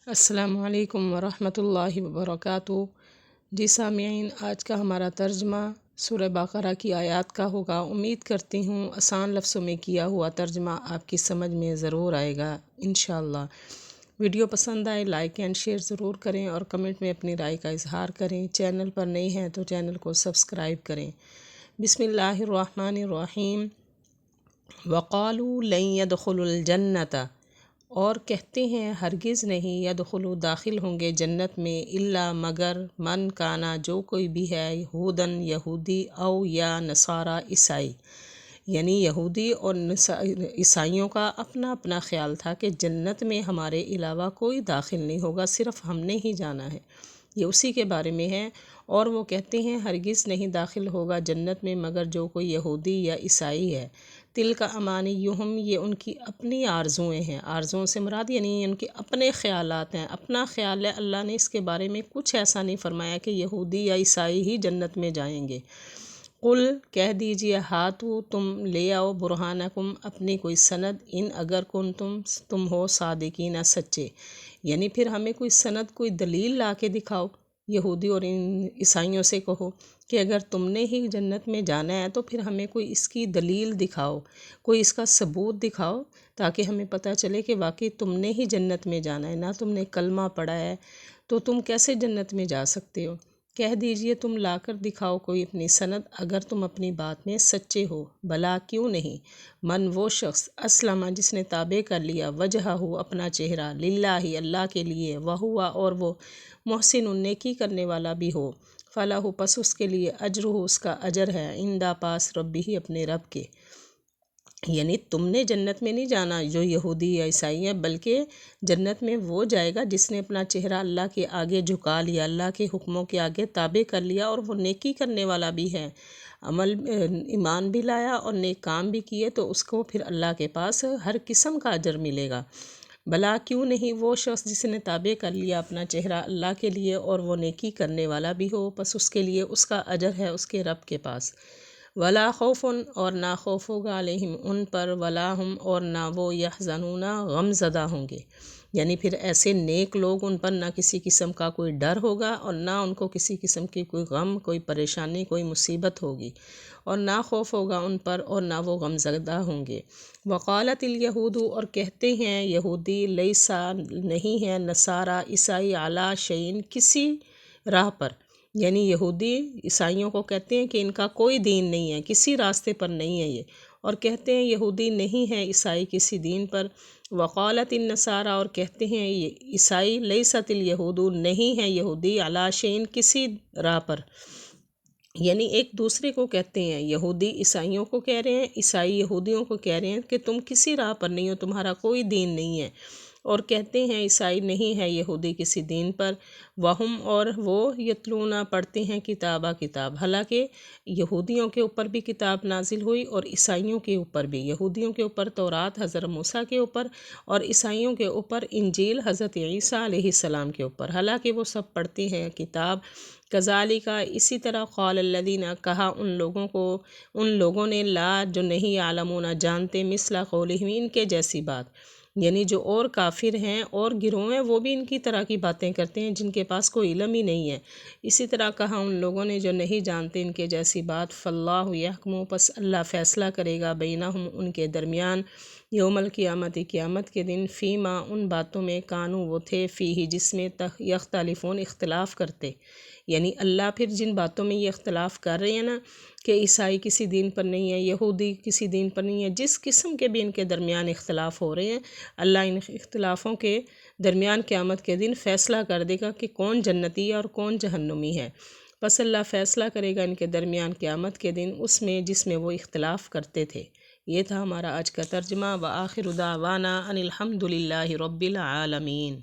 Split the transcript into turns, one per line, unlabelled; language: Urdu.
السلام علیکم ورحمۃ اللہ وبرکاتہ۔ جی سامعین، آج کا ہمارا ترجمہ سورہ بقرہ کی آیات کا ہوگا۔ امید کرتی ہوں آسان لفظوں میں کیا ہوا ترجمہ آپ کی سمجھ میں ضرور آئے گا انشاءاللہ۔ ویڈیو پسند آئے لائک اینڈ شیئر ضرور کریں اور کمنٹ میں اپنی رائے کا اظہار کریں۔ چینل پر نئے ہیں تو چینل کو سبسکرائب کریں۔ بسم اللہ الرحمن الرحیم۔ وقالوا لن يدخلوا الجنة، اور کہتے ہیں ہرگز نہیں یدخلو داخل ہوں گے جنت میں، الا مگر من کانا جو کوئی بھی ہے، یہودن یہودی، او یا نصارہ عیسائی، یعنی یہودی اور عیسائیوں کا اپنا اپنا خیال تھا کہ جنت میں ہمارے علاوہ کوئی داخل نہیں ہوگا، صرف ہم نے ہی جانا ہے، یہ اسی کے بارے میں ہے۔ اور وہ کہتے ہیں ہرگز نہیں داخل ہوگا جنت میں مگر جو کوئی یہودی یا عیسائی ہے۔ تلک امانیہم، یہ ان کی اپنی آرزوئیں ہیں۔ آرزوؤں سے مراد یعنی ان کے اپنے خیالات ہیں، اپنا خیال ہے۔ اللہ نے اس کے بارے میں کچھ ایسا نہیں فرمایا کہ یہودی یا عیسائی ہی جنت میں جائیں گے۔ قل، کہہ دیجئے، ہاتو، تم لے آؤ، برہانکم، اپنی کوئی سند، ان اگر تم ہو صادقین، سچے، یعنی پھر ہمیں کوئی سند، کوئی دلیل لا کے دکھاؤ۔ یہودی اور ان عیسائیوں سے کہو کہ اگر تم نے ہی جنت میں جانا ہے تو پھر ہمیں کوئی اس کی دلیل دکھاؤ، کوئی اس کا ثبوت دکھاؤ، تاکہ ہمیں پتہ چلے کہ واقعی تم نے ہی جنت میں جانا ہے، نہ تم نے کلمہ پڑھا ہے تو تم کیسے جنت میں جا سکتے ہو۔ کہہ دیجئے تم لا کر دکھاؤ کوئی اپنی سند اگر تم اپنی بات میں سچے ہو۔ بھلا کیوں نہیں، من وہ شخص، اسلم جس نے تابع کر لیا، وجہہ اپنا چہرہ، للہ اللہ کے لیے، وہوا اور وہ، محسن نیکی کرنے والا بھی ہو، فلاح پس اس کے لیے، اجرہ اس کا اجر ہے، عندہ پاس، ربہ اپنے رب کے۔ یعنی تم نے جنت میں نہیں جانا جو یہودی یا عیسائی ہیں، بلکہ جنت میں وہ جائے گا جس نے اپنا چہرہ اللہ کے آگے جھکا لیا، اللہ کے حکموں کے آگے تابع کر لیا، اور وہ نیکی کرنے والا بھی ہے، ایمان بھی لایا اور نیک کام بھی کیے، تو اس کو پھر اللہ کے پاس ہر قسم کا اجر ملے گا۔ بھلا کیوں نہیں، وہ شخص جس نے تابع کر لیا اپنا چہرہ اللہ کے لیے اور وہ نیکی کرنے والا بھی ہو، پس اس کے لیے اس کا اجر ہے اس کے رب کے پاس۔ ولا خوف، اور نہ خوف ہوگا، علیہم ان پر، ولا ہم اور نہ وہ، یحزنون غم زدہ ہوں گے، یعنی پھر ایسے نیک لوگ، ان پر نہ کسی قسم کا کوئی ڈر ہوگا اور نہ ان کو کسی قسم کی کوئی غم، کوئی پریشانی، کوئی مصیبت ہوگی، اور نہ خوف ہوگا ان پر اور نہ وہ غم زدہ ہوں گے۔ وقالت الیہود، اور کہتے ہیں یہودی، لیسا نہیں ہے، نصارہ عیسائی، علی شیء کسی راہ پر، یعنی یہودی عیسائیوں کو کہتے ہیں کہ ان کا کوئی دین نہیں ہے، کسی راستے پر نہیں ہے یہ، اور کہتے ہیں یہودی نہیں ہے عیسائی کسی دین پر۔ وقالت النصارى، اور کہتے ہیں عیسائی، لیست الیہود نہیں ہے یہودی، علی شیء کسی راہ پر، یعنی ایک دوسرے کو کہتے ہیں، یہودی عیسائیوں کو کہہ رہے ہیں، عیسائی یہودیوں کو کہہ رہے ہیں کہ تم کسی راہ پر نہیں ہو، تمہارا کوئی دین نہیں ہے، اور کہتے ہیں عیسائی نہیں ہے یہودی کسی دین پر۔ وہم، اور وہ، یتلون پڑھتے ہیں، کتابہ کتاب، حالانکہ یہودیوں کے اوپر بھی کتاب نازل ہوئی اور عیسائیوں کے اوپر بھی، یہودیوں کے اوپر تورات حضرت موسیٰ کے اوپر، اور عیسائیوں کے اوپر انجیل حضرت عیسیٰ علیہ السلام کے اوپر، حالانکہ وہ سب پڑھتے ہیں کتاب۔ کذالک، اسی طرح، قال الذین، کہا ان لوگوں نے، لا جو نہیں، یعلمون جانتے، مثل قولہم ان کے جیسی بات، یعنی جو اور کافر ہیں اور گروہ ہیں وہ بھی ان کی طرح کی باتیں کرتے ہیں جن کے پاس کوئی علم ہی نہیں ہے۔ اسی طرح کہا ان لوگوں نے جو نہیں جانتے ان کے جیسی بات، فاللہ یحکم، پس اللہ فیصلہ کرے گا، بینہم ان کے درمیان، یوم القیامت قیامت کے دن، فیما ان باتوں میں، کانوا وہ تھے، فیہ جس میں، یختلفون اختلاف کرتے، یعنی اللہ پھر جن باتوں میں یہ اختلاف کر رہے ہیں نا کہ عیسائی کسی دین پر نہیں ہے، یہودی کسی دین پر نہیں ہے، جس قسم کے بھی ان کے درمیان اختلاف ہو رہے ہیں، اللہ ان اختلافوں کے درمیان قیامت کے دن فیصلہ کر دے گا کہ کون جنتی ہے اور کون جہنمی ہے۔ پس اللہ فیصلہ کرے گا ان کے درمیان قیامت کے دن اس میں جس میں وہ اختلاف کرتے تھے۔ یہ تھا ہمارا آج کا ترجمہ۔ وآخر دعوانا ان الحمد للہ رب العالمین۔